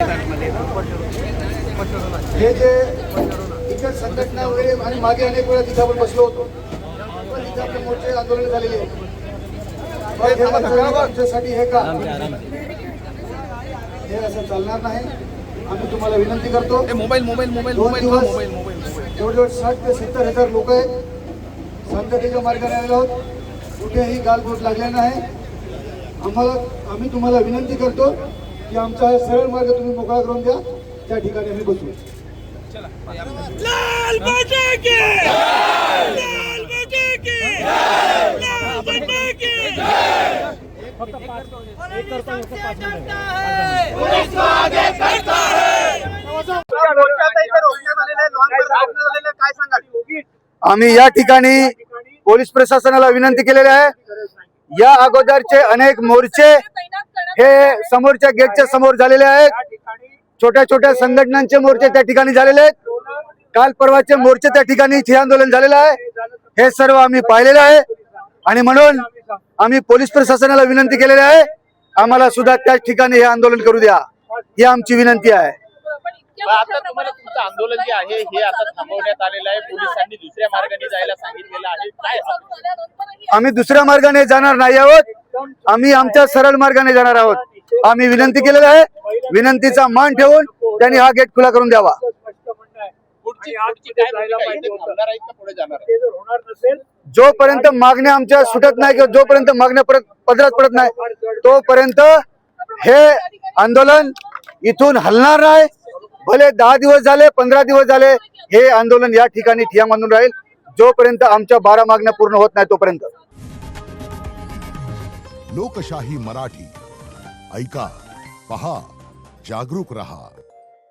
हे जे इतर संघटना वगैरे आणि मागे अनेक वेळा तिथे आपण बसलो होतो, पण इथे आपले मोर्चे आंदोलन झालेले आहेत. आमच्यासाठी हे का हे असं चालणार नाही. आम्ही तुम्हाला विनंती करतो, जवळजवळ 60 ते 70 हजार लोक आहेत, शांततेच्या मार्गाने आलेलो आहोत, कुठेही गालबोट लागले नाही. आम्ही तुम्हाला विनंती करतो की आमचा हा सरळ मार्ग तुम्ही मोकळा करून द्या, त्या ठिकाणी आम्ही बसू. लाल बजा के लाल बजा के लाल बजा के पुलिस को आगे करता है. आम्ही या ठिकाणी पोलीस प्रशासनाला विनंती केलेली आहे. या अगोदरचे अनेक मोर्चे हे समोरच्या गेटच्या समोर झालेले आहेत. छोट्या छोट्या संघटनांचे मोर्चे त्या ठिकाणी झालेले आहेत. काल परवाचे मोर्चे त्या ठिकाणी ठिय्या आंदोलन झालेलं आहे. हे सर्व आम्ही पाहिलेलं आहे आणि म्हणून आम्ही पोलीस प्रशासनाला विनंती केलेली आहे, आम्हाला सुद्धा त्याच ठिकाणी हे आंदोलन करू द्या, ही आमची विनंती आहे. आता तुम्हाला तुमचं आंदोलन जे आहे हे आता थांबवण्यात आलेलं आहे. पोलिसांनी दुसऱ्या मार्गाने जायला सांगितलेलं आहे. काय आम्ही दुसऱ्या मार्गाने जाणार नाही आहोत, आम्ही आमच्या सरळ मार्गाने जाणार आहोत. आम्ही विनंती केलेलं आहे, विनंतीचा मान ठेवून त्यांनी हा गेट खुला करून द्यावा. पुढची काय भूमिका इथे थांबणार आहेत का पुढे जाणार आहेत? जोपर्यंत मागण्या आमच्या सुटत नाही किंवा जोपर्यंत मागण्या पदरात पडत नाही, तोपर्यंत हे आंदोलन इथून हलणार नाही. भले 10 दिवस झाले, 15 दिवस झाले, हे आंदोलन या ठिकाणी ठिय्या मानून राहील जोपर्यंत आमच्या 12 मागण्या पूर्ण होत नाही तोपर्यंत. लोकशाही मराठी ऐका, पहा, जागरूक रहा.